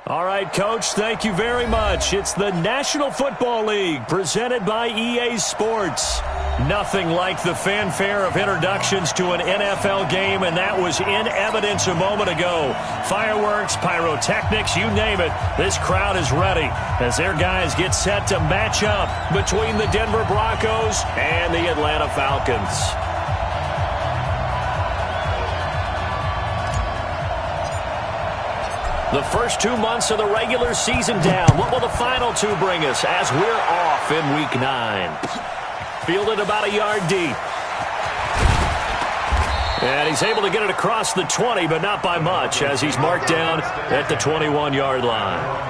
All right, Coach, thank you very much. It's the National Football League presented by EA Sports. Nothing like the fanfare of introductions to an NFL game, and that was in evidence a moment ago. Fireworks, pyrotechnics, you name it. This crowd is ready as their guys get set to match up between the Denver Broncos and the Atlanta Falcons. The first 2 months of the regular season down. What will the final two bring us as we're off in Week 9? Fielded about a yard deep. And he's able to get it across the 20, but not by much, as he's marked down at the 21-yard line.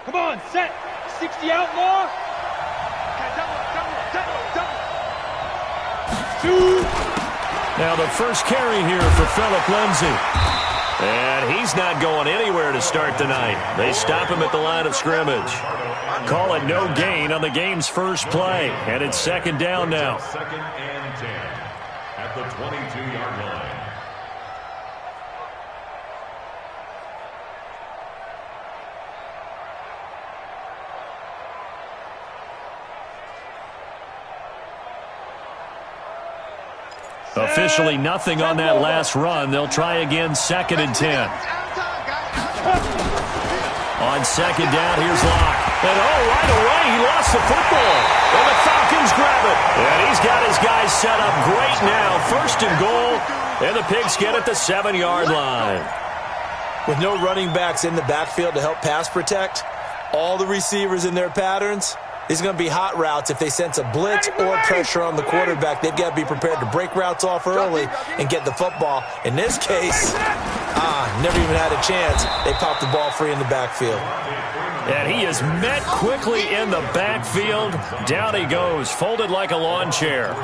Come on, set. 60 out more. Now the first carry here for Phillip Lindsay. And he's not going anywhere to start tonight. They stop him at the line of scrimmage. Call it no gain on the game's first play. And it's second down now. Second and 10 at the 22-yard line. Officially nothing on that last run. They'll try again, second and 10. On second down, here's Locke. And right away, he lost the football. And the Falcons grab it. And he's got his guys set up great now. First and goal. And the Pigskin at the 7-yard line. With no running backs in the backfield to help pass protect, all the receivers in their patterns, these are going to be hot routes. If they sense a blitz or pressure on the quarterback, they've got to be prepared to break routes off early and get the football. In this case, never even had a chance. They popped the ball free in the backfield. And he is met quickly in the backfield. Down he goes, folded like a lawn chair.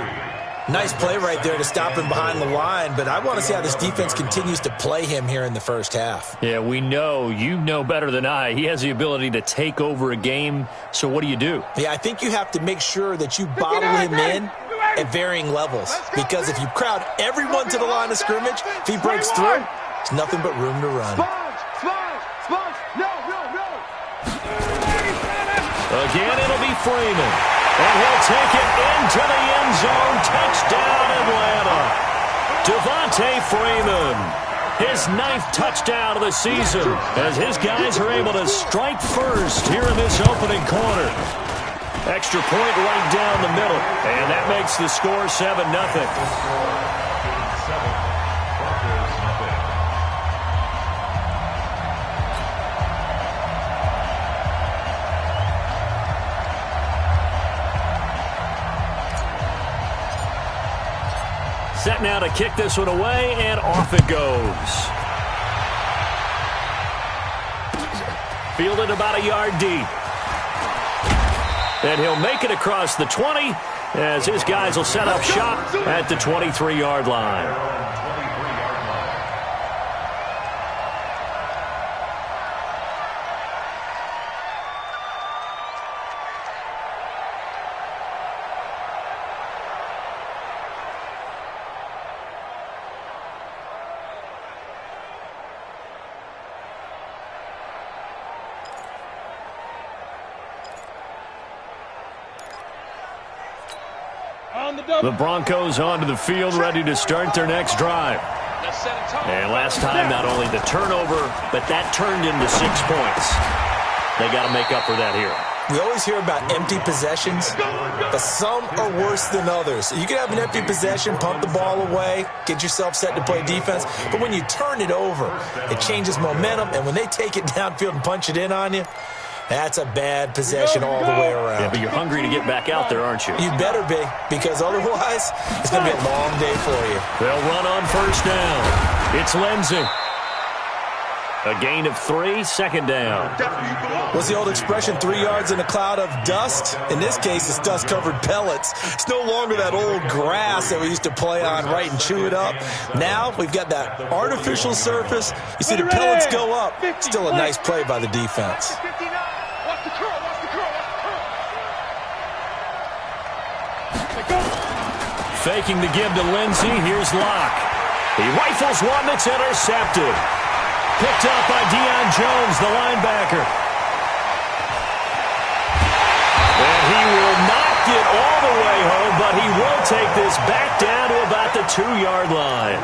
Nice play right there to stop him behind the line, but I want to see how this defense continues to play him here in the first half. Yeah, we know. You know better than I. He has the ability to take over a game, so what do you do? Yeah, I think you have to make sure that you bottle him in at varying levels, because if you crowd everyone to the line of scrimmage, if he breaks through, there's nothing but room to run. Again, it'll be Freeman. And he'll take it into the end zone. Touchdown, Atlanta. Devontae Freeman. His 9th touchdown of the season as his guys are able to strike first here in this opening quarter. Extra point right down the middle. And that makes the score 7-0. Set now to kick this one away, and off it goes. Fielded about a yard deep. And he'll make it across the 20 as his guys will set up shop at the 23-yard line. The Broncos onto the field, ready to start their next drive. And last time, not only the turnover, but that turned into 6 points. They got to make up for that here. We always hear about empty possessions, but some are worse than others. You can have an empty possession, pump the ball away, get yourself set to play defense, but when you turn it over, it changes momentum, and when they take it downfield and punch it in on you, that's a bad possession all the way around. Yeah, but you're hungry to get back out there, aren't you? You better be, because otherwise, it's going to be a long day for you. They'll run on first down. It's Lindsay. A gain of 3, second down. What's the old expression, 3 yards in a cloud of dust? In this case, it's dust-covered pellets. It's no longer that old grass that we used to play on, right, and chew it up. Now we've got that artificial surface. You see the pellets go up. Still a nice play by the defense. Faking the give to Lindsey. Here's Locke. He rifles one that's intercepted. Picked up by Deion Jones, the linebacker. And he will not get all the way home, but he will take this back down to about the 2-yard line.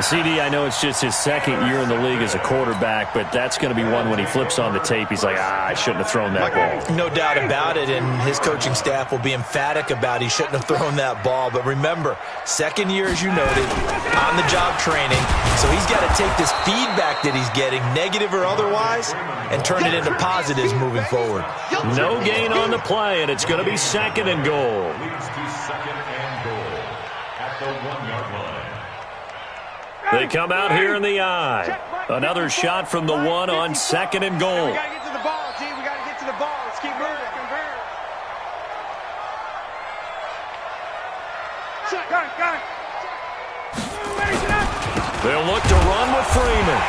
CD, I know it's just his second year in the league as a quarterback, but that's going to be one when he flips on the tape. He's like, I shouldn't have thrown that ball. No doubt about it, and his coaching staff will be emphatic about he shouldn't have thrown that ball. But remember, second year, as you noted, on-the-job training, so he's got to take this feedback that he's getting, negative or otherwise, and turn it into positives moving forward. No gain on the play, and it's going to be second and goal. Leads to second and goal at the 1-yard line. They come out here in the eye. Another shot from the 1 on second and goal. We got to get to the ball, G. We got to get to the ball. Let's keep moving. Got it. They'll look to run with Freeman.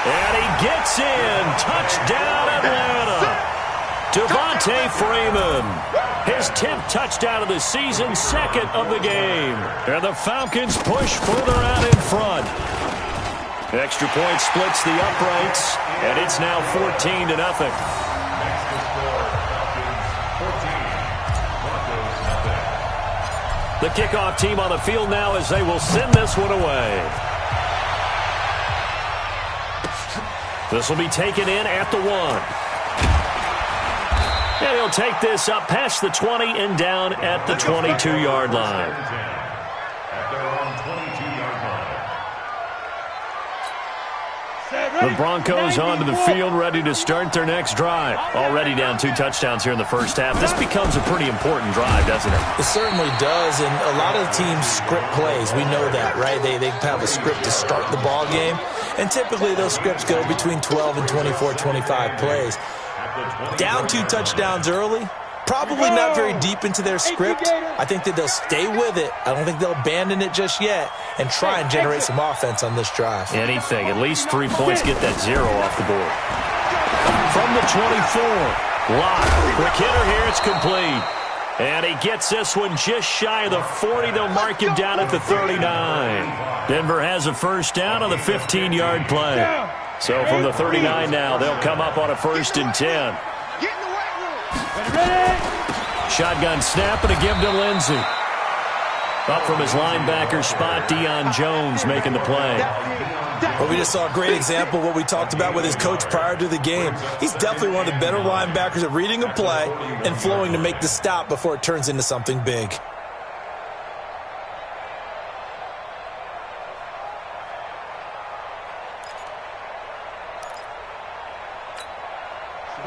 And he gets in. Touchdown, Atlanta. Devontae Freeman. His 10th touchdown of the season, second of the game. And the Falcons push further out in front. Extra point splits the uprights, and it's now 14-0. The kickoff team on the field now as they will send this one away. This will be taken in at the 1. And he'll take this up past the 20 and down at the 22-yard line. At their own 22-yard line. The Broncos onto the field, ready to start their next drive. Already down 2 touchdowns here in the first half. This becomes a pretty important drive, doesn't it? It certainly does, and a lot of teams script plays. We know that, right? They have a script to start the ball game, and typically those scripts go between 12 and 24, 25 plays. Down 2 touchdowns early, probably not very deep into their script. I think that they'll stay with it. I don't think they'll abandon it just yet and try and generate some offense on this drive. Anything. At least 3 points, get that 0 off the board. From the 24, Locke. Quick hitter here, it's complete. And he gets this one just shy of the 40. They'll mark him down at the 39. Denver has a first down on the 15-yard play. So from the 39 now, they'll come up on a 1st and 10. Shotgun snap and a give to Lindsey. Up from his linebacker spot, Deion Jones making the play. Well, we just saw a great example of what we talked about with his coach prior to the game. He's definitely one of the better linebackers at reading a play and flowing to make the stop before it turns into something big.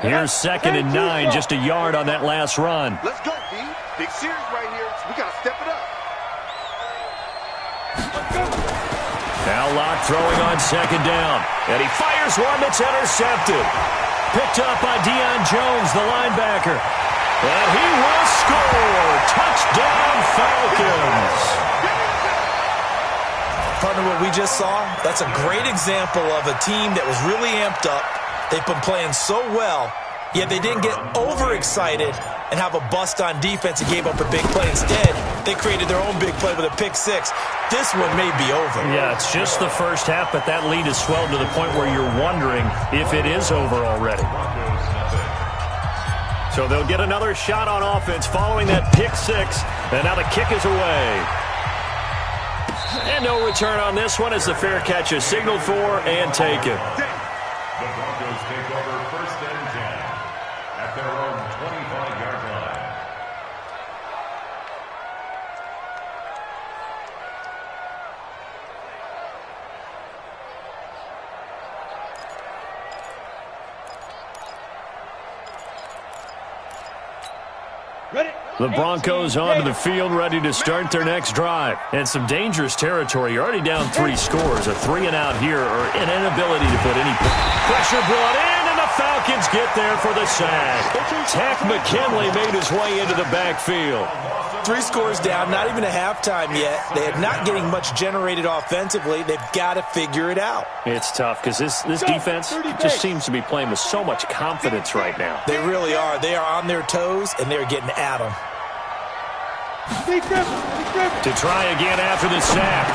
Here's 2nd and 9, just a yard on that last run. Let's go, D. Big series right here. We got to step it up. Now Locke throwing on 2nd down. And he fires one that's intercepted. Picked up by Deion Jones, the linebacker. And he will score. Touchdown, Falcons. Partner, what we just saw, that's a great example of a team that was really amped up. They've been playing so well, yet they didn't get overexcited and have a bust on defense and gave up a big play. Instead, they created their own big play with a pick 6. This one may be over. Yeah, it's just the first half, but that lead has swelled to the point where you're wondering if it is over already. So they'll get another shot on offense following that pick 6, and now the kick is away. And no return on this one as the fair catch is signaled for and taken. The Broncos take over 1st and 10 at their own 25-yard line. Ready? The Broncos onto the field, ready to start their next drive. And some dangerous territory. You're already down 3 scores. A 3-and-out here, or an inability to put any pressure brought in, and the Falcons get there for the sack. Tack McKinley made his way into the backfield. 3 scores down, not even a halftime yet. They are not getting much generated offensively. They've got to figure it out. It's tough because this defense just seems to be playing with so much confidence right now. They really are. They are on their toes, and they're getting at them. To try again after the sack.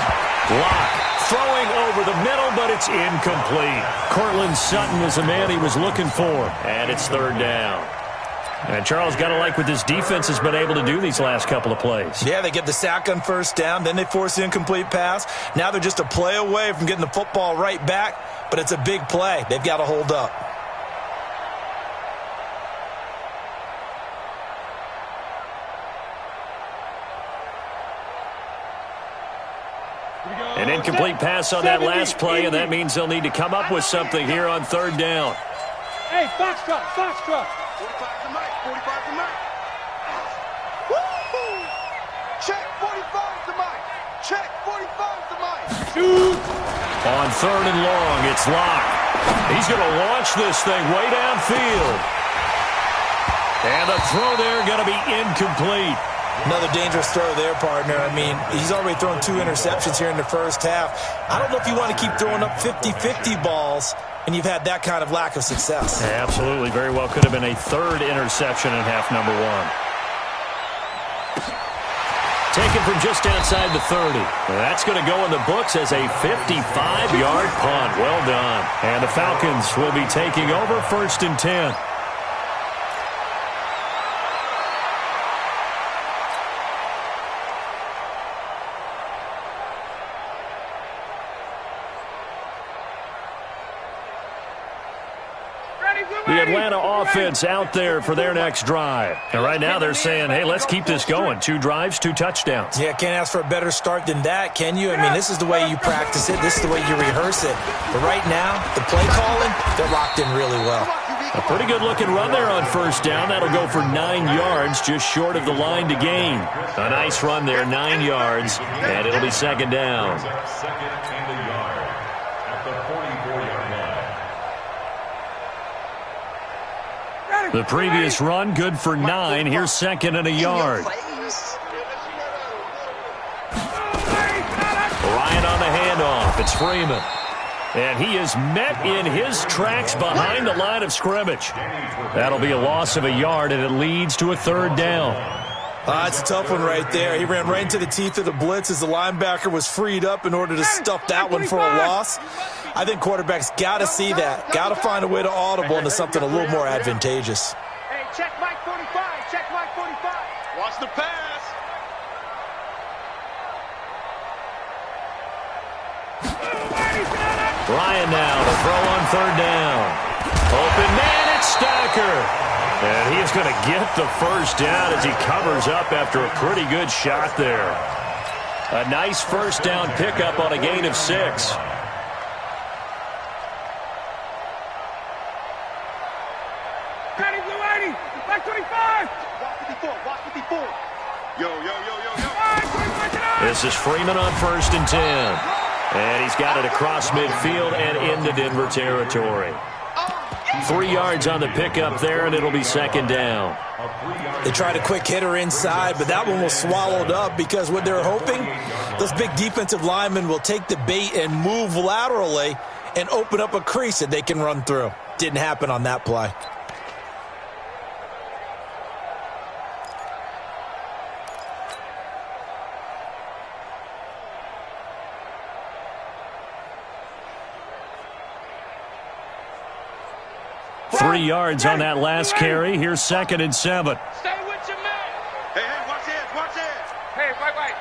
Block. Throwing over the middle, but it's incomplete. Cortland Sutton is the man he was looking for. And it's 3rd down. And Charles, got to like what this defense has been able to do these last couple of plays. Yeah, they get the sack on 1st down, then they force the incomplete pass. Now they're just a play away from getting the football right back, but it's a big play. They've got to hold up. An incomplete pass on that last play, and that means they'll need to come up with something here on 3rd down. Hey, Foxtrot, Foxtrot. 45 to Mike, 45 to Mike. Woo-hoo! Check 45 to Mike. Check 45 to Mike. Shoot. On 3rd and long, it's Locke. He's going to launch this thing way downfield. And the throw there going to be incomplete. Another dangerous throw there, partner. I mean, he's already thrown 2 interceptions here in the 1st half. I don't know if you want to keep throwing up 50-50 balls, and you've had that kind of lack of success. Yeah, absolutely. Very well could have been a 3rd interception in half number 1. Taken from just outside the 30. That's going to go in the books as a 55-yard punt. Well done. And the Falcons will be taking over 1st and 10. The Atlanta offense out there for their next drive. And right now they're saying, hey, let's keep this going. 2 drives, 2 touchdowns. Yeah, can't ask for a better start than that, can you? I mean, this is the way you practice it. This is the way you rehearse it. But right now, the play calling, they're locked in really well. A pretty good-looking run there on 1st down. That'll go for 9 yards, just short of the line to gain. A nice run there, 9 yards, and it'll be 2nd down. 2nd and a yard at the 44-yard line. The previous run, good for 9. Here's 2nd and a yard. Ryan on the handoff. It's Freeman. And he is met in his tracks behind the line of scrimmage. That'll be a loss of a yard, and it leads to a 3rd down. It's a tough one right there. He ran right into the teeth of the blitz as the linebacker was freed up in order to stuff that one for a loss. I think quarterbacks got to see that. Got to find a way to audible into something a little more advantageous. Hey, check Mike 45. Check Mike 45. Watch the pass. Ryan now to throw on 3rd down. Open man, it's Stacker. And he is going to get the 1st down as he covers up after a pretty good shot there. A nice 1st down pickup on a gain of 6. Mike 25. Watch 54. Yo. This is Freeman on 1st and 10. And he's got it across midfield and into Denver territory. 3 yards on the pickup there, and it'll be 2nd down. They tried a quick hitter inside, but that one was swallowed up because what they're hoping, those big defensive linemen will take the bait and move laterally and open up a crease that they can run through. Didn't happen on that play. Three yards on that last carry. Here's 2nd and 7. Stay with your man. Hey, watch it. Hey, wait.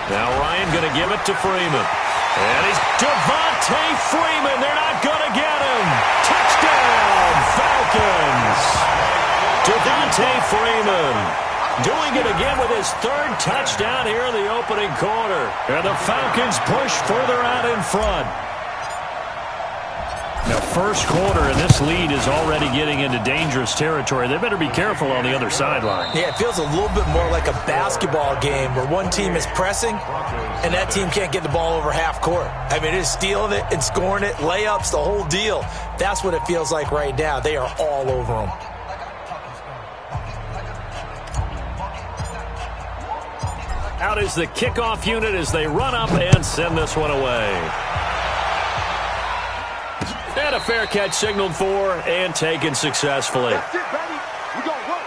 Now Ryan going to give it to Freeman. And he's Devontae Freeman. They're not going to get him. Touchdown, Falcons. Devontae Freeman doing it again with his 3rd touchdown here in the opening quarter. And the Falcons push further out in front. Now, first quarter, and this lead is already getting into dangerous territory. They better be careful on the other sideline. Yeah, it feels a little bit more like a basketball game where one team is pressing and that team can't get the ball over half court. I mean, it's stealing it and scoring it, layups, the whole deal. That's what it feels like right now. They are all over them. Out is the kickoff unit as they run up and send this one away. And a fair catch signaled for and taken successfully. That's it, baby. We gonna work.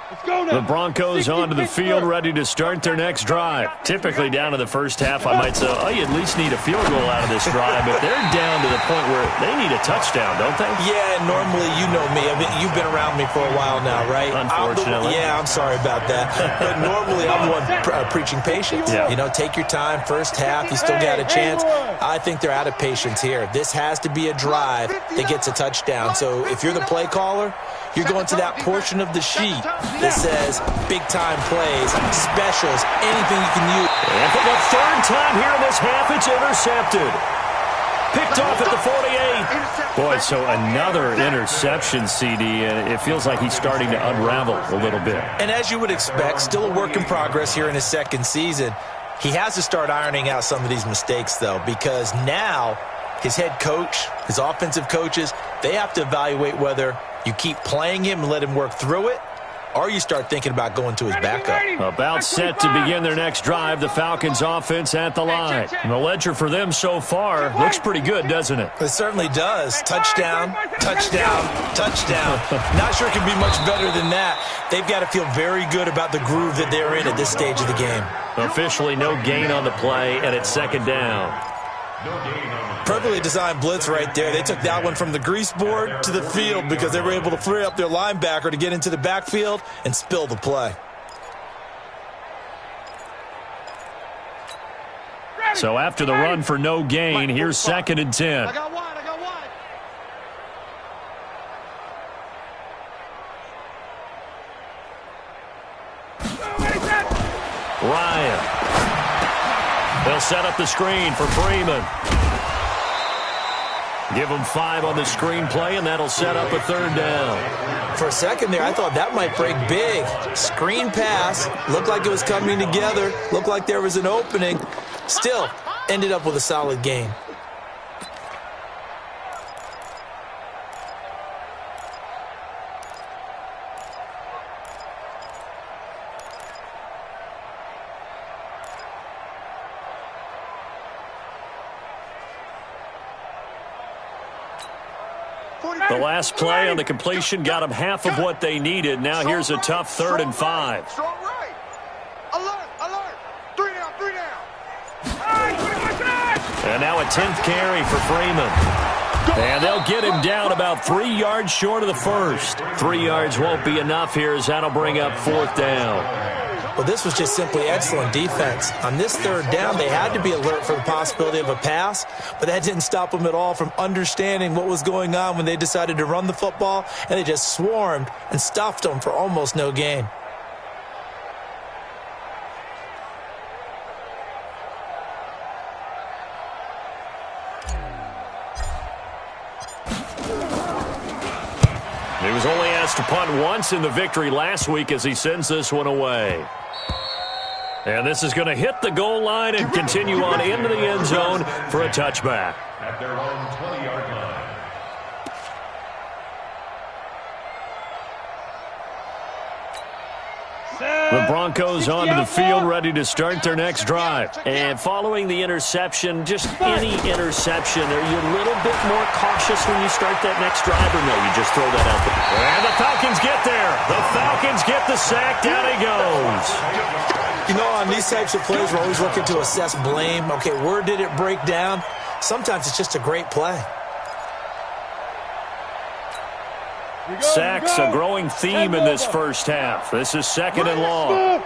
Let's go now. The Broncos onto the field, ready to start their next drive. Typically down to the first half, I might say, oh, you at least need a field goal out of this drive. But they're down to the point where they need a touchdown, don't they? Yeah, normally, you know me. I mean, you've been around me for a while now, right? Unfortunately. I'm sorry about that. But normally, I'm the one preaching patience. Yeah. You know, take your time, first half, you still got a chance. I think they're out of patience here. This has to be a drive that gets a touchdown. So if you're the play caller, you're going to that portion of the sheet that says big-time plays, specials, anything you can use. And for the third time here in this half, it's intercepted. Picked off at the 48. Boy, so another interception, CD, and it feels like he's starting to unravel a little bit. And as you would expect, still a work in progress here in his second season. He has to start ironing out some of these mistakes, though, because now his head coach, his offensive coaches, they have to evaluate whether you keep playing him and let him work through it, or you start thinking about going to his backup. About set to begin their next drive, the Falcons offense at the line. And the ledger for them so far looks pretty good, doesn't it? It certainly does. Touchdown, touchdown, touchdown. Not sure it can be much better than that. They've got to feel very good about the groove that they're in at this stage of the game. Officially no gain on the play, and it's second down. Perfectly designed blitz right there. They took that one from the grease board to the field because they were able to free up their linebacker to get into the backfield and spill the play. So after the run for no gain, here's second and 10. I got wide. Ryan. They'll set up the screen for Freeman. Give him 5 on the screen play, and that'll set up a third down. For a second there, I thought that might break big. Screen pass. Looked like it was coming together. Looked like there was an opening. Still, ended up with a solid gain. The last play on the completion got them half of what they needed. Now here's a tough 3rd and 5. Strong right. Alert. 3 down. And now a 10th carry for Freeman. And they'll get him down about 3 yards short of the first. 3 yards won't be enough here as that'll bring up 4th down. Well, this was just simply excellent defense. On this 3rd down, they had to be alert for the possibility of a pass, but that didn't stop them at all from understanding what was going on when they decided to run the football, and they just swarmed and stuffed them for almost no gain. He was only asked to punt once in the victory last week as he sends this one away. And this is going to hit the goal line and continue on into the end zone for a touchback. At their own 20-yard line. The Broncos onto the field, ready to start their next drive. And following the interception, just any interception, are you a little bit more cautious when you start that next drive, or no, you just throw that out there? And the Falcons get there. The Falcons get the sack. Down he goes. You know, on these types of plays, we're always looking to assess blame. Okay, where did it break down? Sometimes it's just a great play. Sacks, a growing theme in this first half. This is 2nd and long.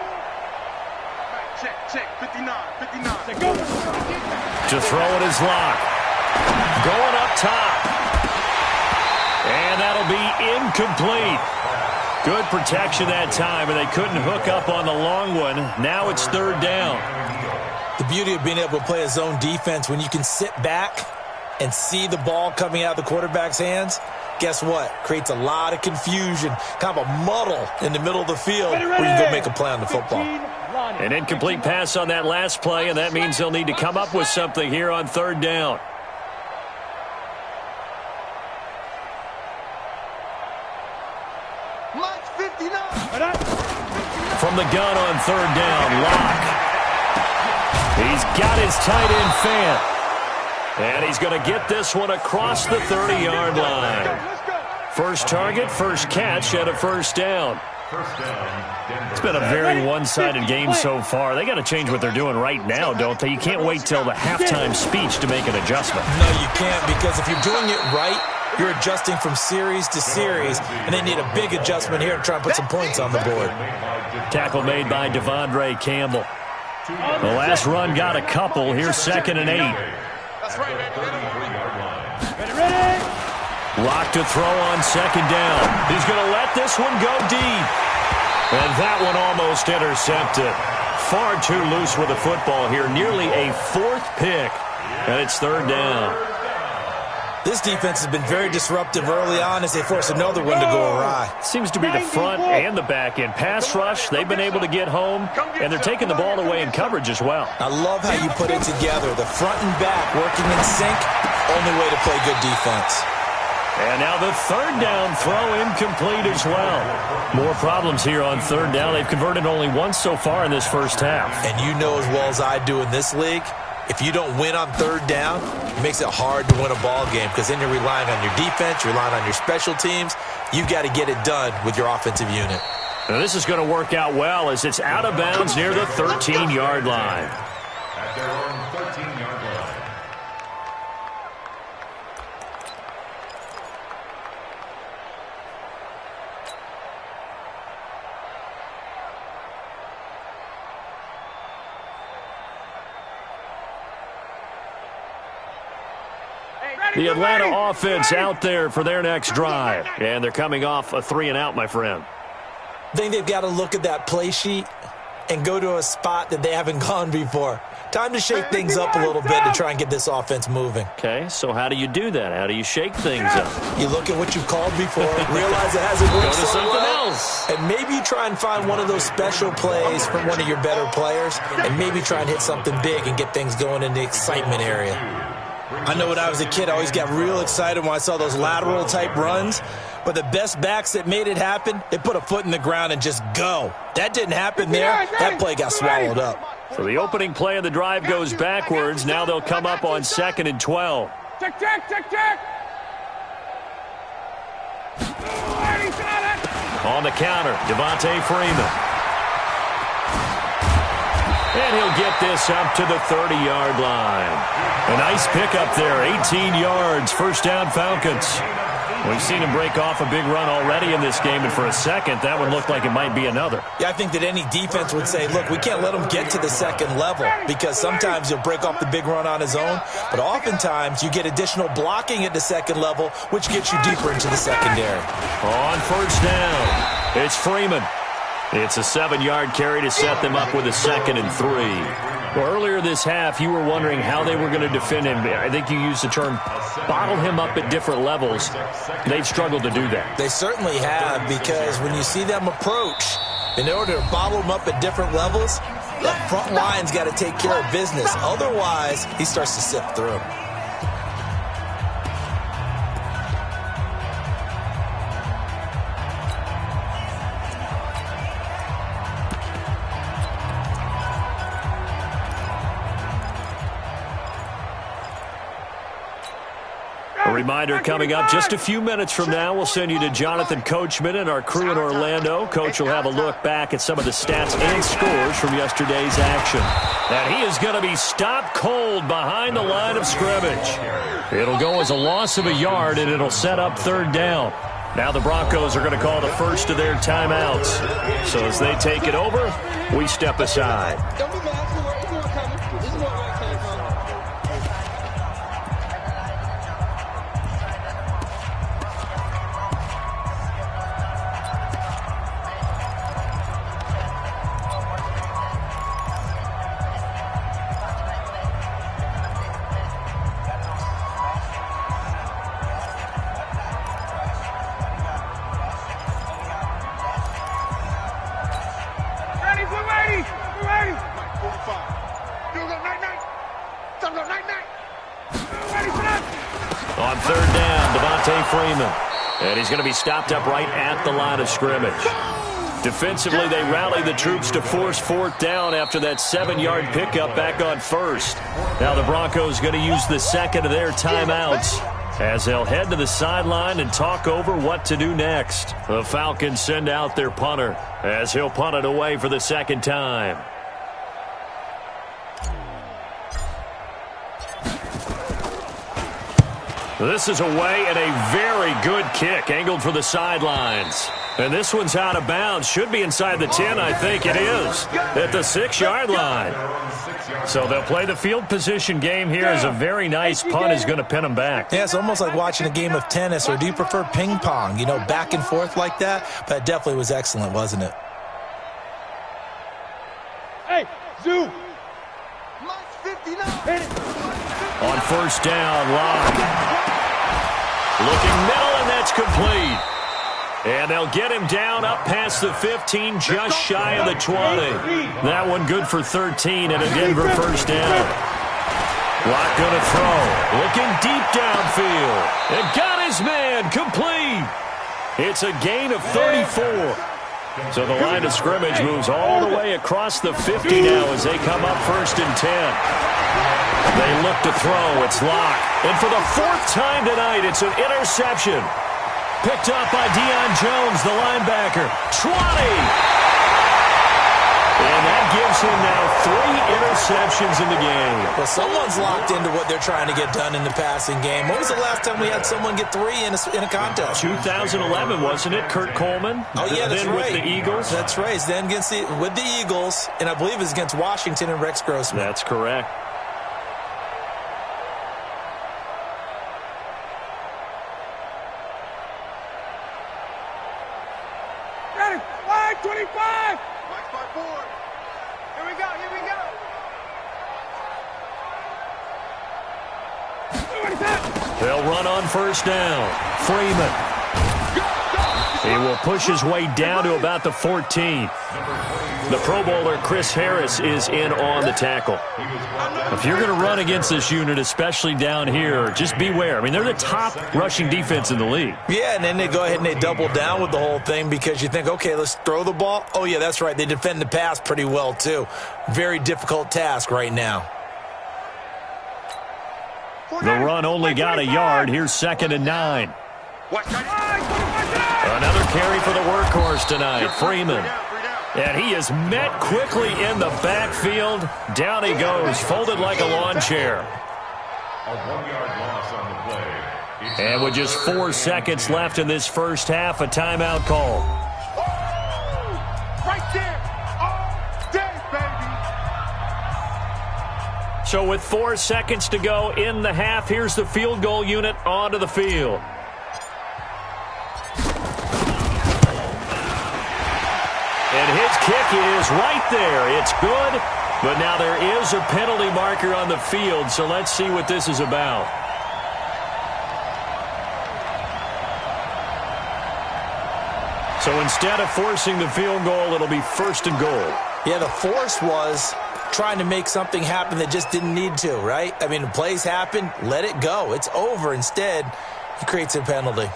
Check. 59. To throw it is Locke. Going up top. And that'll be incomplete. Good protection that time, and they couldn't hook up on the long one. Now it's third down. The beauty of being able to play a zone defense when you can sit back and see the ball coming out of the quarterback's hands, guess what? Creates a lot of confusion, kind of a muddle in the middle of the field where you can go make a play on the football. An incomplete pass on that last play, and that means they'll need to come up with something here on third down. From the gun on third down, Locke. He's got his tight end fan. And he's going to get this one across the 30-yard line. First target, first catch, and a first down. It's been a very one-sided game so far. They got to change what they're doing right now, don't they? You can't wait till the halftime speech to make an adjustment. No, you can't, because if you're doing it right, you're adjusting from series to series, and they need a big adjustment here to try and put some points on the board. Tackle made by Devondre Campbell. The last run got a couple. Here's 2nd and 8. That's right, baby. Lock to throw on second down. He's going to let this one go deep. And that one almost intercepted. Far too loose with the football here. Nearly a 4th pick. And it's third down. This defense has been very disruptive early on as they force another one to go awry. Seems to be the front and the back end. Pass rush, they've been able to get home, and they're taking the ball away in coverage as well. I love how you put it together. The front and back working in sync, only way to play good defense. And now the third down throw incomplete as well. More problems here on third down. They've converted only once so far in this first half. And you know as well as I do in this league, if you don't win on third down, it makes it hard to win a ball game because then you're relying on your defense, you're relying on your special teams. You've got to get it done with your offensive unit. Now this is going to work out well as it's out of bounds near the 13-yard line. At their own 13-yard line. The Atlanta offense out there for their next drive. And they're coming off a 3-and-out, my friend. I think they've got to look at that play sheet and go to a spot that they haven't gone before. Time to shake things up a little bit to try and get this offense moving. Okay, so how do you do that? How do you shake things up? You look at what you've called before, realize it hasn't worked Go to so something well, else. and maybe you try and find one of those special plays from one of your better players, and maybe try and hit something big and get things going in the excitement area. I know when I was a kid, I always got real excited when I saw those lateral-type runs. But the best backs that made it happen, they put a foot in the ground and just go. That didn't happen there. That play got swallowed up. So the opening play of the drive goes backwards. Now they'll come up on 2nd and 12. Check, check, check, check. On the counter, Devontae Freeman. And he'll get this up to the 30-yard line. A nice pickup there, 18 yards, first down Falcons. We've seen him break off a big run already in this game, and for a second, that one looked like it might be another. Yeah, I think that any defense would say, look, we can't let him get to the second level because sometimes he'll break off the big run on his own, but oftentimes you get additional blocking at the second level, which gets you deeper into the secondary. On first down, it's Freeman. It's a 7-yard carry to set them up with a 2nd and 3. Well, earlier this half, you were wondering how they were going to defend him. I think you used the term bottle him up at different levels. They've struggled to do that. They certainly have, because when you see them approach, in order to bottle him up at different levels, the front line's got to take care of business. Otherwise, he starts to sift through. A reminder coming up just a few minutes from now, we'll send you to Jonathan Coachman and our crew in Orlando. Coach will have a look back at some of the stats and scores from yesterday's action. And he is going to be stopped cold behind the line of scrimmage. It'll go as a loss of a yard, and it'll set up third down. Now the Broncos are going to call the first of their timeouts. So as they take it over, we step aside. Don't be mad. It's more coming. This is more where it came from. 45. You go night-night. Some go night-night. Ready for that. On third down, Devontae Freeman. And he's going to be stopped up right at the line of scrimmage. Defensively, they rally the troops to force fourth down after that 7-yard pickup back on first. Now the Broncos going to use the second of their timeouts as they'll head to the sideline and talk over what to do next. The Falcons send out their punter as he'll punt it away for the second time. This is away and a very good kick angled for the sidelines. And this one's out of bounds. Should be inside the 10, I think it is, at the 6-yard line. So they'll play the field position game here as a very nice punt is going to pin them back. Yeah, it's almost like watching a game of tennis, or do you prefer ping pong, you know, back and forth like that? But it definitely was excellent, wasn't it? Hey, Zoo. Mike's 59. Hit it. On first down, Locke. Looking middle, and that's complete. And they'll get him down up past the 15, just shy of the 20. That one good for 13 and a Denver first down. Locke going to throw. Looking deep downfield. And got his man complete. It's a gain of 34. So the line of scrimmage moves all the way across the 50 now as they come up first and 10. They look to throw. It's Locke. And for the 4th time tonight, it's an interception. Picked up by Deion Jones, the linebacker. 20! And that gives him now 3 interceptions in the game. Well, someone's locked into what they're trying to get done in the passing game. When was the last time we had someone get 3 in a contest? 2011, wasn't it? Kurt Coleman? Oh, yeah, that's then right. With the Eagles? That's right. Then with the Eagles, and I believe it's against Washington and Rex Grossman. That's correct. Ready. 525. Mike's by 4. Here we go. Here we go. They'll run on first down. Freeman. He will push his way down to about the 14. The Pro Bowler Chris Harris is in on the tackle. If you're going to run against this unit, especially down here, just beware. I mean, they're the top rushing defense in the league. Yeah, and then they go ahead and they double down with the whole thing because you think, okay, let's throw the ball. Oh, yeah, that's right. They defend the pass pretty well, too. Very difficult task right now. The run only got a yard. Here's 2nd and 9. Another carry for the workhorse tonight, Freeman. And he is met quickly in the backfield. Down he goes, folded like a lawn chair. A 1-yard loss on the play. And with just 4 seconds left in this first half, a timeout call. Right there. All day, baby. So with 4 seconds to go in the half, here's the field goal unit onto the field. And his kick is right there. It's good, but now there is a penalty marker on the field, so let's see what this is about. So instead of forcing the field goal, it'll be 1st and goal. Yeah, the force was trying to make something happen that just didn't need to, right? I mean, plays happen, let it go. It's over. Instead, he creates a penalty.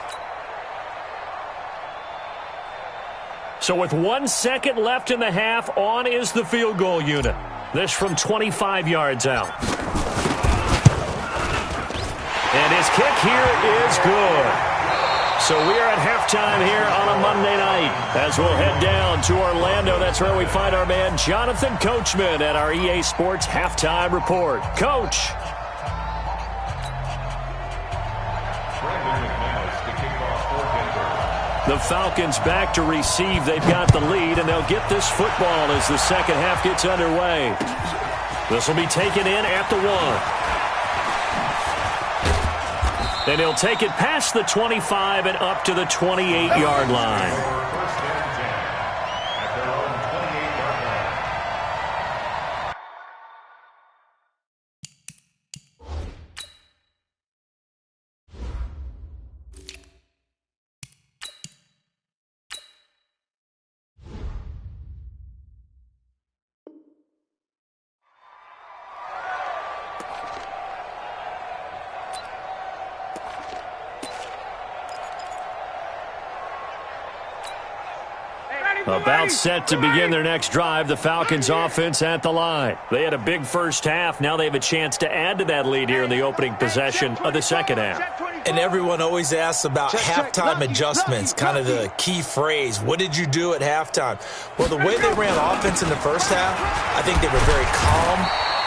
So with 1 second left in the half, on is the field goal unit. This from 25 yards out. And his kick here is good. So we are at halftime here on a Monday night as we'll head down to Orlando. That's where we find our man Jonathan Coachman at our EA Sports Halftime Report. Coach. The Falcons back to receive. They've got the lead, and they'll get this football as the second half gets underway. This will be taken in at the 1. And he'll take it past the 25 and up to the 28-yard line. About set to begin their next drive, the Falcons offense at the line. They had a big first half. Now they have a chance to add to that lead here in the opening possession of the second half. And everyone always asks about halftime adjustments, kind of the key phrase. What did you do at halftime? Well, the way they ran offense in the first half, I think they were very calm,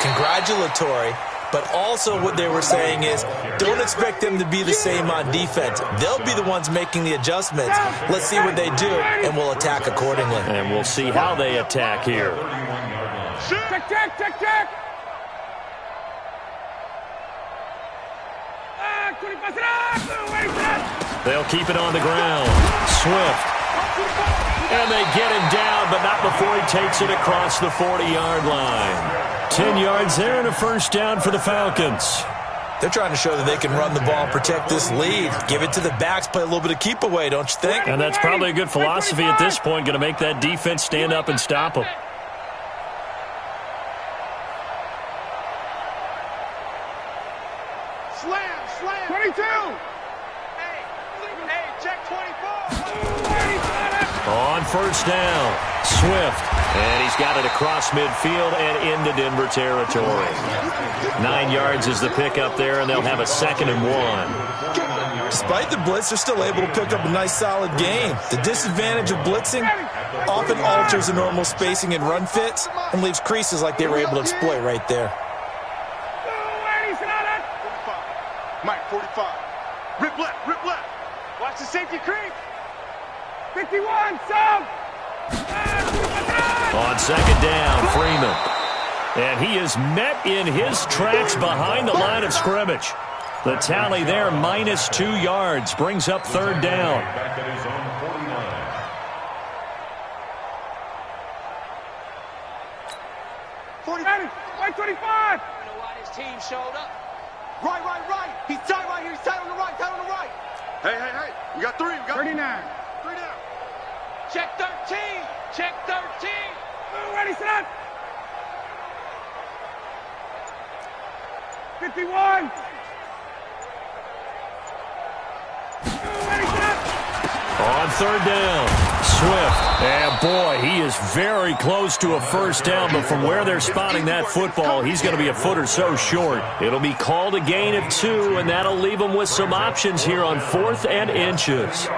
congratulatory, but also what they were saying is don't expect them to be the same on defense. They'll be the ones making the adjustments. Let's see what they do, and we'll attack accordingly. And we'll see how they attack here. Check, check, check, check. They'll keep it on the ground. Swift. And they get him down, but not before he takes it across the 40-yard line. 10 yards there and a first down for the Falcons. They're trying to show that they can run the ball, protect this lead. Give it to the backs, play a little bit of keep away, don't you think? And that's probably a good philosophy at this point, going to make that defense stand up and stop them. Slam. 22. Hey, check 24. On first down, Swift. And he's got it across midfield and into Denver territory. 9 yards is the pickup there, and they'll have a 2nd and 1. Despite the blitz, they're still able to pick up a nice, solid gain. The disadvantage of blitzing often alters the normal spacing and run fits and leaves creases like they were able to exploit right there. Mike, 45. Rip left. Watch the safety creep. 51, sub. On second down, Freeman. And he is met in his tracks behind the line of scrimmage. The tally there, minus 2 yards, brings up third down. Back at his own 49. 40, 25. I don't know why his team showed up. Right. He's tight right here. He's tight on the right. Hey. We got 3. 39. 3 down. Check 13. Check 13. Ready, set. 51. Ready, set. On third down, Swift. And boy, he is very close to a first down, but from where they're spotting that football, he's going to be a foot or so short. It'll be called a gain of 2, and that'll leave him with some options here on 4th and inches.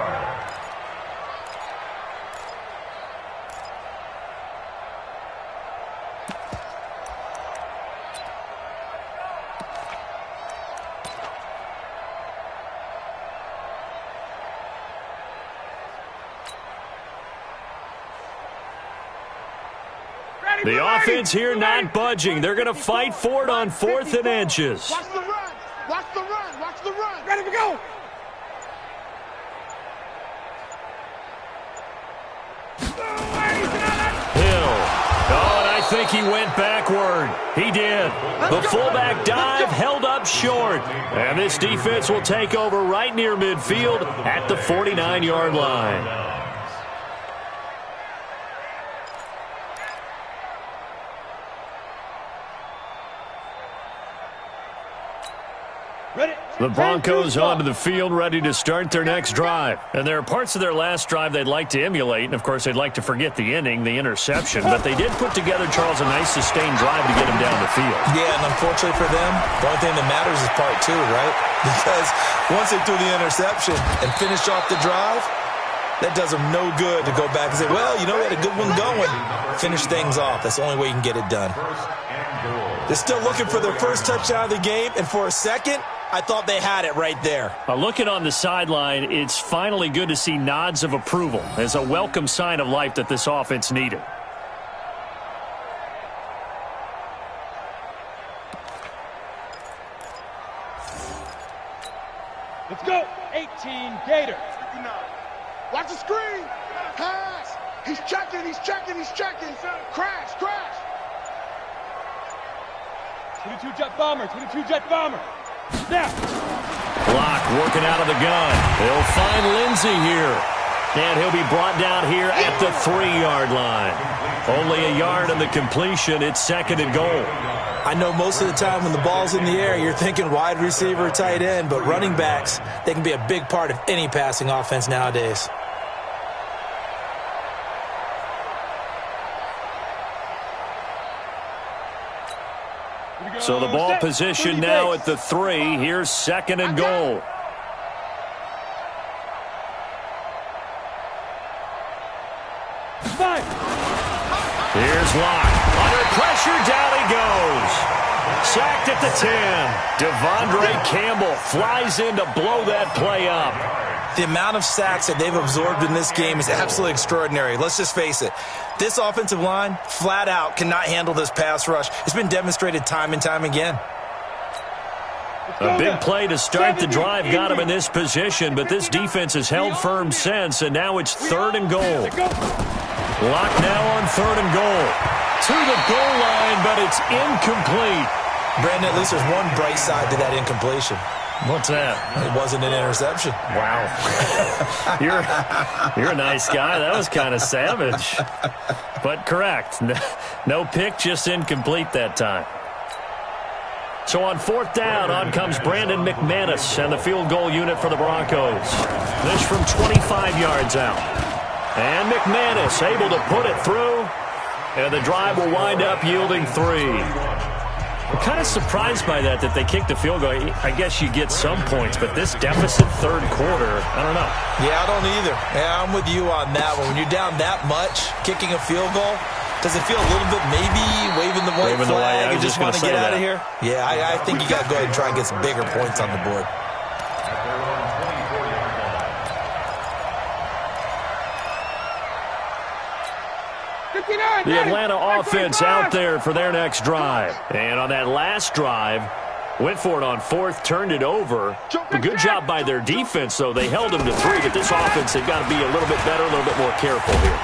The offense here not budging. They're going to fight for it on 4th and inches. Watch the run. Ready to go. Hill. Oh, and I think he went backward. He did. The fullback dive held up short. And this defense will take over right near midfield at the 49-yard line. The Broncos onto the field, ready to start their next drive. And there are parts of their last drive they'd like to emulate, and of course they'd like to forget the inning, the interception. But they did put together, Charles, a nice sustained drive to get him down the field. Yeah, and unfortunately for them, the only thing that matters is part 2, right? Because once they threw the interception and finished off the drive, that does them no good to go back and say, well, you know, we had a good one going. Finish things off. That's the only way you can get it done. They're still looking for their first touchdown of the game, and for a second, I thought they had it right there. Looking on the sideline, it's finally good to see nods of approval as a welcome sign of life that this offense needed. Let's go. 18, Gator. 59. Watch the screen. Pass. He's checking. Crash. 22 jet bomber. Snap. Clock working out of the gun. They'll find Lindsey here. And he'll be brought down here at the 3-yard line. Only a yard on the completion. It's 2nd and goal. I know most of the time when the ball's in the air, you're thinking wide receiver, tight end, but running backs, they can be a big part of any passing offense nowadays. So the ball position now at the 3. Here's 2nd and goal. Here's Locke. Under pressure, down he goes. Sacked at the 10. Devondre Campbell flies in to blow that play up. The amount of sacks that they've absorbed in this game is absolutely extraordinary. Let's just face it. This offensive line, flat out, cannot handle this pass rush. It's been demonstrated time and time again. A big play to start the drive got him in this position, but this defense has held firm since, and now it's 3rd and goal. Locke now on 3rd and goal. To the goal line, but it's incomplete. Brandon, at least there's one bright side to that incompletion. What's that? It wasn't an interception. Wow. You're a nice guy. That was kind of savage. But correct. No pick, just incomplete that time. So on 4th down, on comes Brandon McManus and the field goal unit for the Broncos. This from 25 yards out. And McManus able to put it through. And the drive will wind up yielding 3. I'm kind of surprised by that they kicked the field goal. I guess you get some points, but this deficit 3rd quarter, I don't know. Yeah, I don't either. Yeah, I'm with you on that one. When you're down that much, kicking a field goal, does it feel a little bit maybe waving the white flag and just want to get out of here? Yeah, I think you got to go ahead and try and get some bigger points on the board. The Atlanta offense out there for their next drive. And on that last drive, went for it on 4th, turned it over. A good job by their defense, though. They held them to 3, but this offense, they've got to be a little bit better, a little bit more careful here.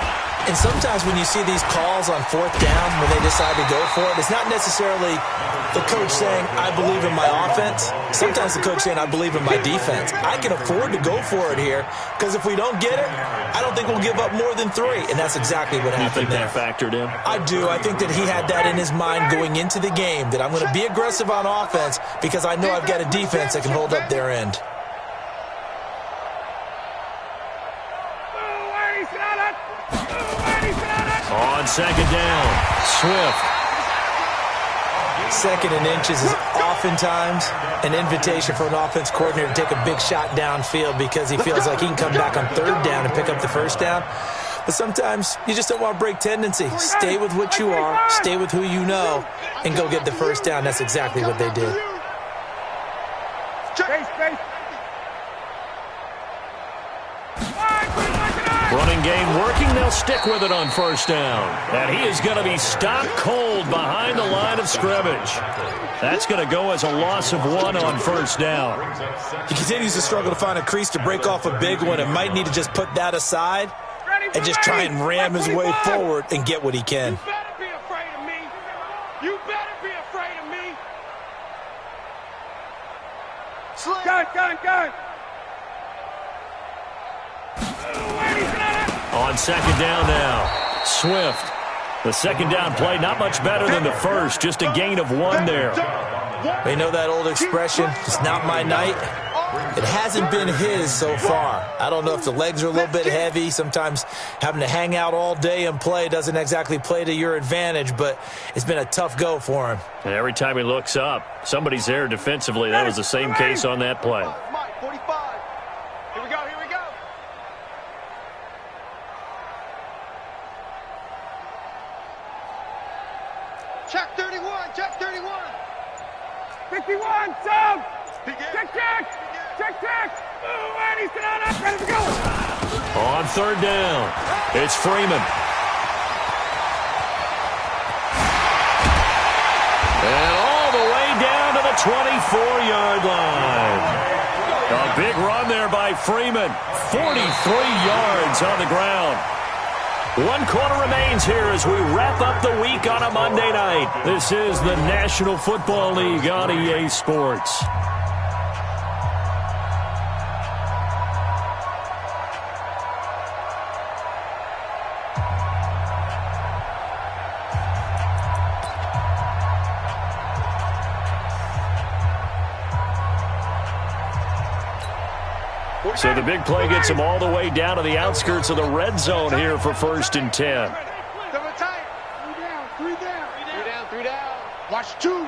And sometimes when you see these calls on 4th down, when they decide to go for it, it's not necessarily the coach saying, I believe in my offense. Sometimes the coach saying, I believe in my defense. I can afford to go for it here because if we don't get it, I don't think we'll give up more than 3. And that's exactly what happened there. You think that factored in? I do. I think that he had that in his mind going into the game, that I'm going to be aggressive on offense because I know I've got a defense that can hold up their end. On 2nd down, Swift. 2nd and inches is oftentimes an invitation for an offense coordinator to take a big shot downfield because he feels like he can come back on 3rd down and pick up the 1st down. But sometimes you just don't want to break tendency. Stay with what you are, stay with who you know, and go get the 1st down. That's exactly what they did. Running game working. They'll stick with it on 1st down. And he is going to be stopped cold behind the line of scrimmage. That's going to go as a loss of 1 on 1st down. He continues to struggle to find a crease to break off a big one and might need to just put that aside and just try and ram his way forward and get what he can. You better be afraid of me. You better be afraid of me. Gun. On 2nd down now, Swift. The 2nd down play, not much better than the 1st, just a gain of 1 there. They know that old expression, it's not my night. It hasn't been his so far. I don't know if the legs are a little bit heavy. Sometimes having to hang out all day and play doesn't exactly play to your advantage, but it's been a tough go for him. And every time he looks up, somebody's there defensively. That was the same case on that play. Mike, 45. Here we go. Check 31. 51, sub. Check. Ready to go. On 3rd down, it's Freeman. And all the way down to the 24-yard line. A big run there by Freeman. 43 yards on the ground. 1 quarter remains here as we wrap up the week on a Monday night. This is the National Football League on EA Sports. So the big play gets him all the way down to the outskirts of the red zone here for 1st and 10. Three down. Watch two.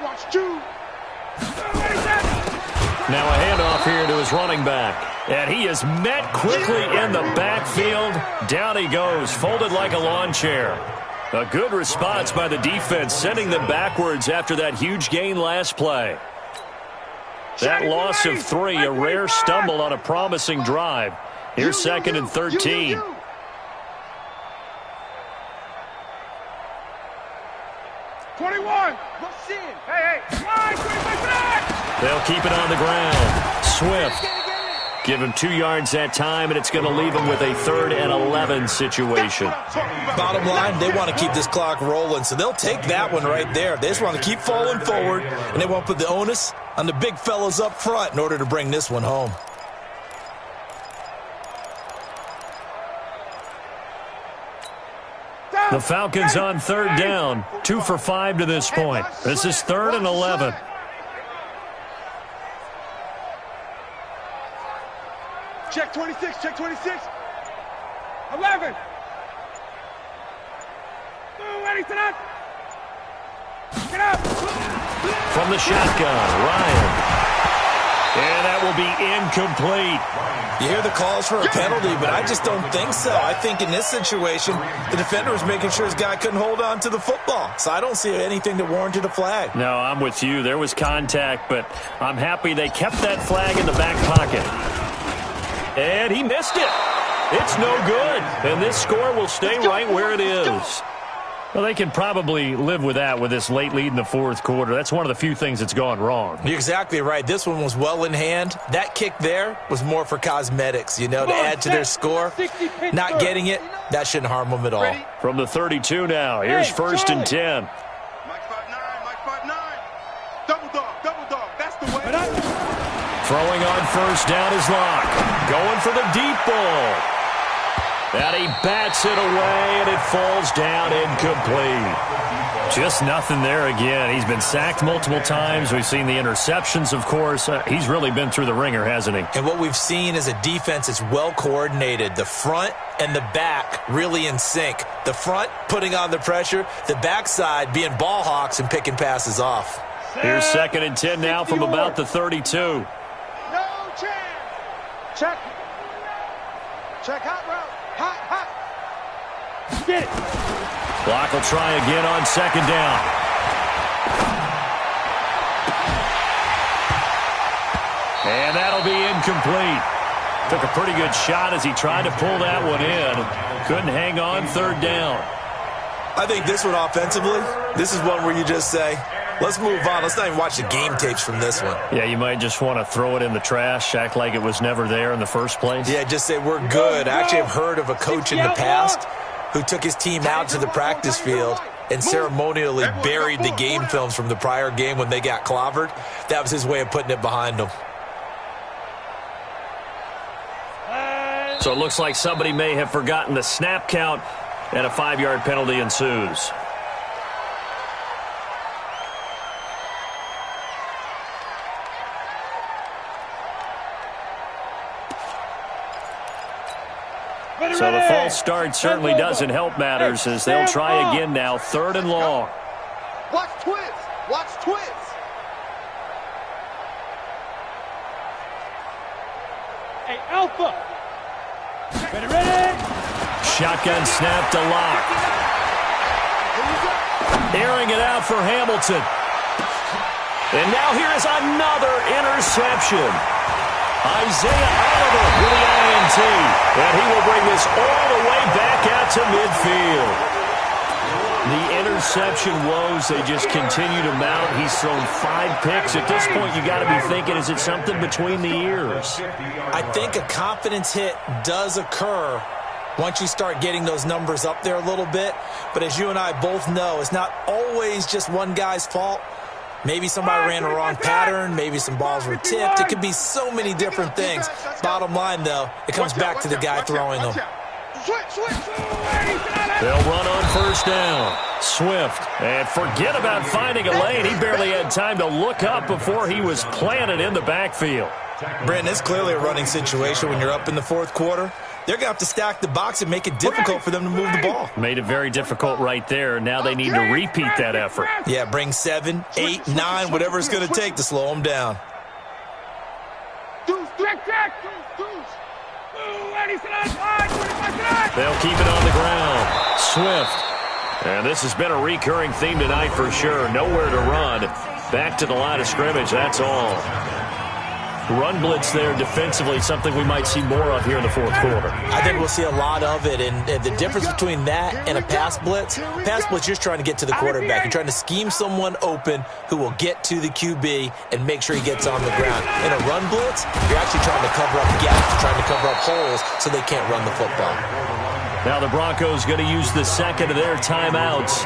Now a handoff here to his running back. And he is met quickly in the backfield. Down he goes, folded like a lawn chair. A good response by the defense, sending them backwards after that huge gain last play. That loss of 3, a rare stumble on a promising drive. Here's 2nd and 13. 21. Hey. They'll keep it on the ground. Swift. Give him 2 yards that time, and it's going to leave him with a 3rd and 11 situation. Bottom line, they want to keep this clock rolling, so they'll take that one right there. They just want to keep falling forward, and they want to put the onus on the big fellas up front in order to bring this one home. The Falcons on 3rd down, 2 for 5 to this point. This is 3rd and 11. Check 26. 11. Ready, sit up. Get up. From the shotgun, Ryan. And that will be incomplete. You hear the calls for a penalty, but I just don't think so. I think in this situation, the defender was making sure his guy couldn't hold on to the football. So I don't see anything that warranted a flag. No, I'm with you. There was contact, but I'm happy they kept that flag in the back pocket. And he missed it. It's no good. And this score will stay right where it is. Well, they can probably live with that with this late lead in the 4th quarter. That's one of the few things that's gone wrong. You're exactly right. This one was well in hand. That kick there was more for cosmetics, to add to their score. Not getting it, that shouldn't harm them at all. From the 32 now, here's 1st and 10. Mike 5'9". Double dog. That's the way. Throwing on 1st down is Locke. Going for the deep ball. And he bats it away, and it falls down incomplete. Just nothing there again. He's been sacked multiple times. We've seen the interceptions, of course. He's really been through the ringer, hasn't he? And what we've seen is a defense that's well coordinated. The front and the back really in sync. The front putting on the pressure. The backside being ball hawks and picking passes off. Here's 2nd and 10 now from about the 32. No chance. Check hot route. Hot. Get it. Block will try again on 2nd down. And that'll be incomplete. Took a pretty good shot as he tried to pull that one in. Couldn't hang on 3rd down. I think this one offensively, this is one where you just say, let's move on. Let's not even watch the game tapes from this one. Yeah, you might just want to throw it in the trash, act like it was never there in the first place. Yeah, just say we're good. I actually have heard of a coach in the past who took his team out to the practice field and ceremonially buried the game films from the prior game when they got clobbered. That was his way of putting it behind them. So it looks like somebody may have forgotten the snap count, and a 5-yard penalty ensues. So the false start certainly doesn't help matters as they'll try again now, 3rd and long. Watch twist. Hey, Alpha. Ready. Shotgun snap to Locke. Airing it out for Hamilton. And now here is another interception. Isaiah Oliver with the INT. And he will bring this all the way back out to midfield. The interception woes, they just continue to mount. He's thrown 5 picks. At this point, you got to be thinking, is it something between the ears? I think a confidence hit does occur once you start getting those numbers up there a little bit. But as you and I both know, it's not always just one guy's fault. Maybe somebody ran a wrong pattern. Maybe some balls were tipped. It could be so many different things. Bottom line, though, it comes back to the guy throwing them. They'll run on 1st down. Swift. And forget about finding a lane. He barely had time to look up before he was planted in the backfield. Brandon, it's clearly a running situation when you're up in the 4th quarter. they're going to have to stack the box and make it difficult for them to move the ball. Made it very difficult right there. Now they need to repeat that effort. Yeah, bring 7, 8, 9, whatever it's going to take to slow them down. They'll keep it on the ground. Swift. And this has been a recurring theme tonight for sure. Nowhere to run. Back to the line of scrimmage, that's all. Run blitz there defensively, something we might see more of here in the fourth quarter. I think we'll see a lot of it, and the difference between that and a pass blitz, you're just trying to get to the quarterback. You're trying to scheme someone open who will get to the QB and make sure he gets on the ground. In a run blitz, you're actually trying to cover up gaps, you're trying to cover up holes so they can't run the football. Now the Broncos going to use the second of their timeouts.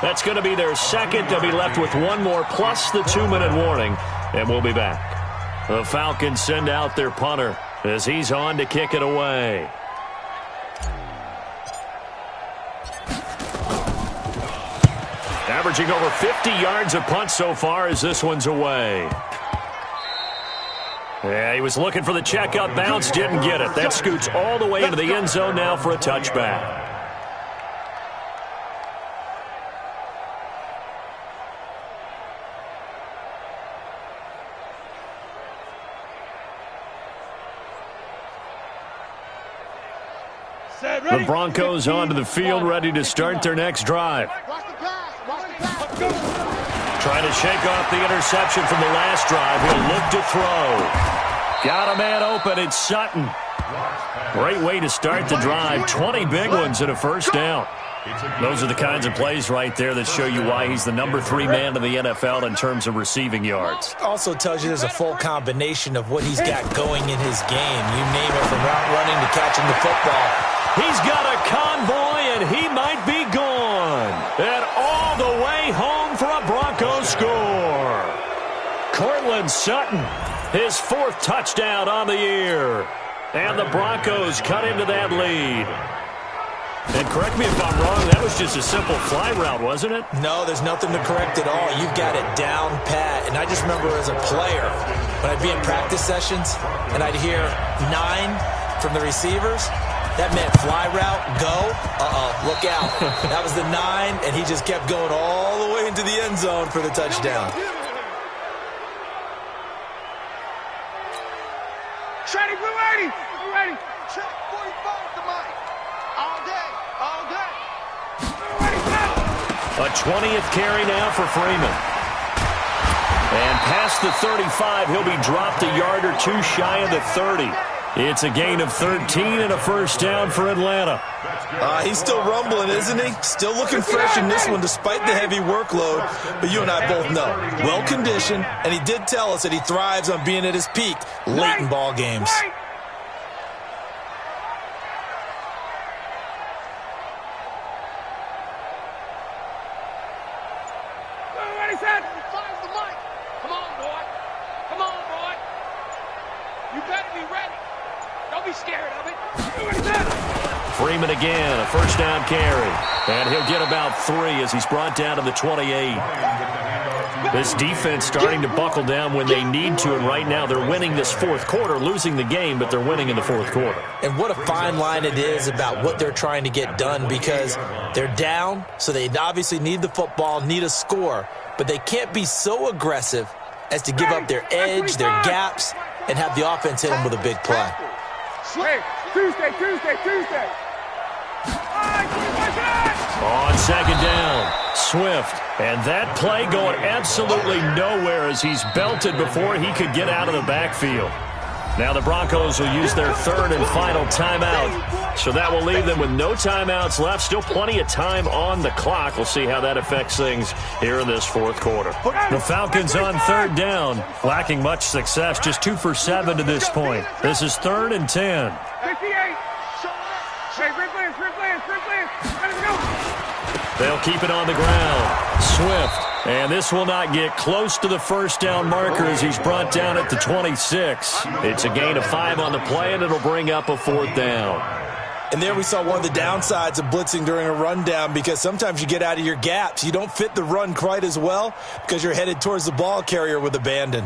That's going to be their second. They'll be left with one more plus the 2-minute warning, and we'll be back. The Falcons send out their punter as he's on to kick it away. Averaging over 50 yards a punt so far as this one's away. Yeah, he was looking for the check-up bounce, didn't get it. That scoots all the way into the end zone now for a touchback. The Broncos onto the field, ready to start their next drive. Trying to shake off the interception from the last drive. He'll look to throw. Got a man open. It's Sutton. Great way to start the drive. 20 big ones and a first down. Those are the kinds of plays right there that show you why he's the number 3 man in the NFL in terms of receiving yards. Also tells you there's a full combination of what he's got going in his game. You name it, from route running to catching the football. He's got a convoy, and he might be gone. And all the way home for a Broncos score. Cortland Sutton, his 4th touchdown on the year. And the Broncos cut into that lead. And correct me if I'm wrong, that was just a simple fly route, wasn't it? No, there's nothing to correct at all. You've got it down pat. And I just remember as a player, when I'd be in practice sessions, and I'd hear 9 from the receivers, that meant fly route, go, look out. That was the 9, and he just kept going all the way into the end zone for the touchdown. Shady Blue 80! Blue 80! Check 45 to Mike. All day, all day. A 20th carry now for Freeman. And past the 35, he'll be dropped a yard or 2 shy of the 30. It's a gain of 13 and a first down for Atlanta. He's still rumbling, isn't he? Still looking fresh in this one despite the heavy workload. But you and I both know, well-conditioned, and he did tell us that he thrives on being at his peak late in ball games. Come on, boy. Come on, boy. You better be ready. Don't be scared of it. Freeman again, a first down carry. And he'll get about 3 as he's brought down to the 28. This defense starting to buckle down when they need to, and right now they're winning this fourth quarter, losing the game, but they're winning in the fourth quarter. And what a fine line it is about what they're trying to get done, because they're down, so they obviously need the football, need a score, but they can't be so aggressive as to give up their edge, their gaps, and have the offense hit them with a big play. Hey, Tuesday. On second down, Swift. And that play going absolutely nowhere as he's belted before he could get out of the backfield. Now the Broncos will use their 3rd and final timeout. So that will leave them with no timeouts left. Still plenty of time on the clock. We'll see how that affects things here in this fourth quarter. The Falcons on 3rd down, lacking much success. Just 2 for 7 to this point. This is 3rd and 10. 58. Hey, Rick Lance. Let's go. They'll keep it on the ground. Swift. And this will not get close to the first down marker as he's brought down at the 26. It's a gain of 5 on the play, and it'll bring up a 4th down. And there we saw one of the downsides of blitzing during a rundown, because sometimes you get out of your gaps. You don't fit the run quite as well because you're headed towards the ball carrier with abandon.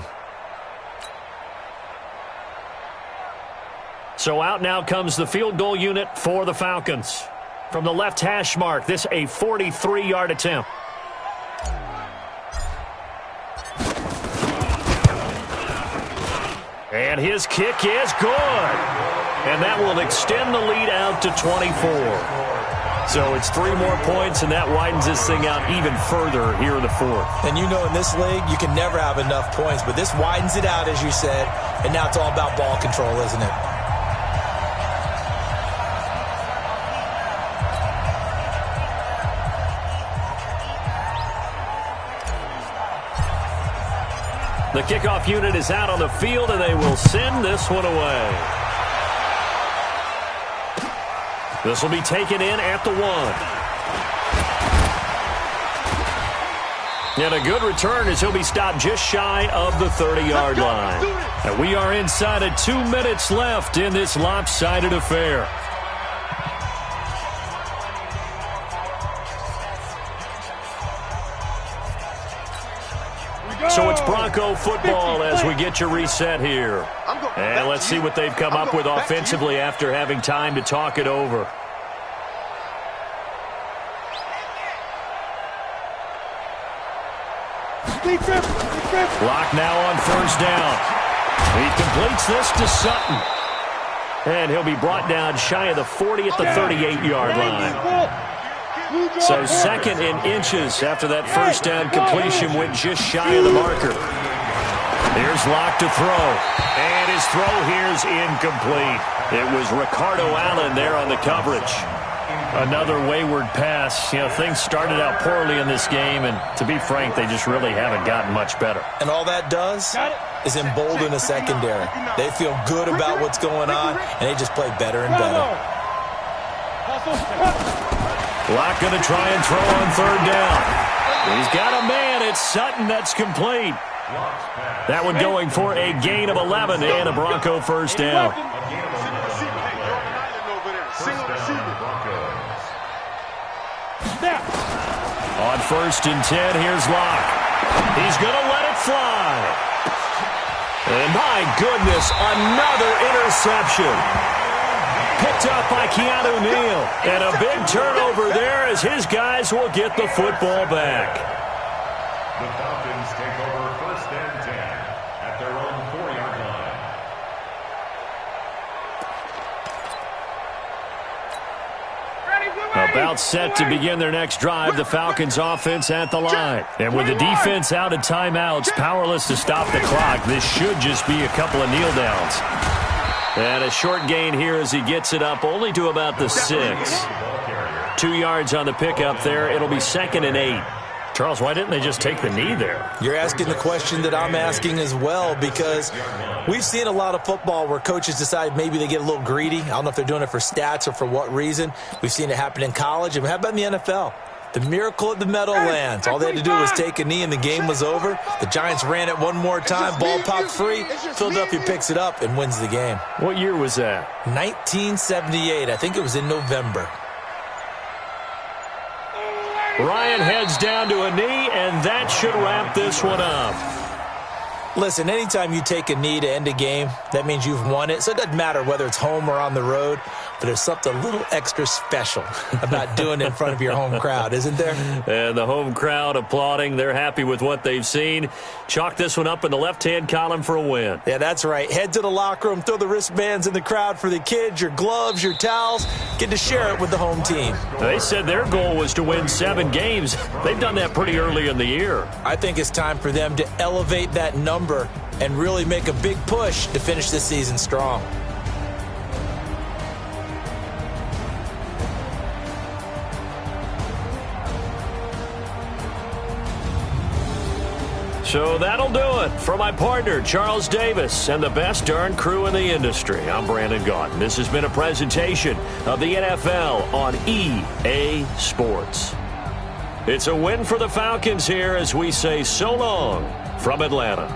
So out now comes the field goal unit for the Falcons. From the left hash mark, this a 43-yard attempt. And his kick is good. And that will extend the lead out to 24. So it's 3 more points, and that widens this thing out even further here in the fourth. And you know in this league, you can never have enough points, but this widens it out, as you said, and now it's all about ball control, isn't it? The kickoff unit is out on the field, and they will send this one away. This will be taken in at the 1. And a good return as he'll be stopped just shy of the 30-yard line. And we are inside of 2 minutes left in this lopsided affair. So it's Bronco football as we get you reset here. And let's see what they've come up with offensively after having time to talk it over. Lock now on first down. He completes this to Sutton. And he'll be brought down shy of the 40 at the 38-yard line. So 2nd in inches after that first down completion went just shy of the marker. Here's Locke to throw. And his throw here is incomplete. It was Ricardo Allen there on the coverage. Another wayward pass. You know, things started out poorly in this game, and to be frank, they just really haven't gotten much better. And all that does is embolden the secondary. They feel good about what's going on, and they just play better and better. Locke going to try and throw on third down. He's got a man. It's Sutton that's complete. That one going for a gain of 11 and a Bronco first down. On 1st and 10, here's Locke. He's going to let it fly. And my goodness, another interception. Picked up by Keanu Neal. And a big turnover there as his guys will get the football back. The Falcons take over 1st and 10 at their own 4-yard line. About set to begin their next drive, the Falcons offense at the line. And with the defense out of timeouts, powerless to stop the clock, this should just be a couple of kneel downs. And a short gain here as he gets it up only to about the 6. 2 yards on the pickup there. It'll be 2nd and 8. Charles, why didn't they just take the knee there? You're asking the question that I'm asking as well, because we've seen a lot of football where coaches decide maybe they get a little greedy. I don't know if they're doing it for stats or for what reason. We've seen it happen in college. And how about in the NFL? The miracle of the Meadowlands. All they had to do was take a knee and the game was over. The Giants ran it one more time. Ball popped free. Philadelphia picks it up and wins the game. What year was that? 1978. I think it was in November. Ryan heads down to a knee, and that should wrap this one up. Listen, anytime you take a knee to end a game, that means you've won it. So it doesn't matter whether it's home or on the road, but there's something a little extra special about doing it in front of your home crowd, isn't there? And the home crowd applauding. They're happy with what they've seen. Chalk this one up in the left-hand column for a win. Yeah, that's right. Head to the locker room, throw the wristbands in the crowd for the kids, your gloves, your towels. Get to share it with the home team. They said their goal was to win 7 games. They've done that pretty early in the year. I think it's time for them to elevate that number and really make a big push to finish this season strong. So that'll do it. For my partner, Charles Davis, and the best darn crew in the industry, I'm Brandon Gaudin. This has been a presentation of the NFL on EA Sports. It's a win for the Falcons here as we say so long from Atlanta.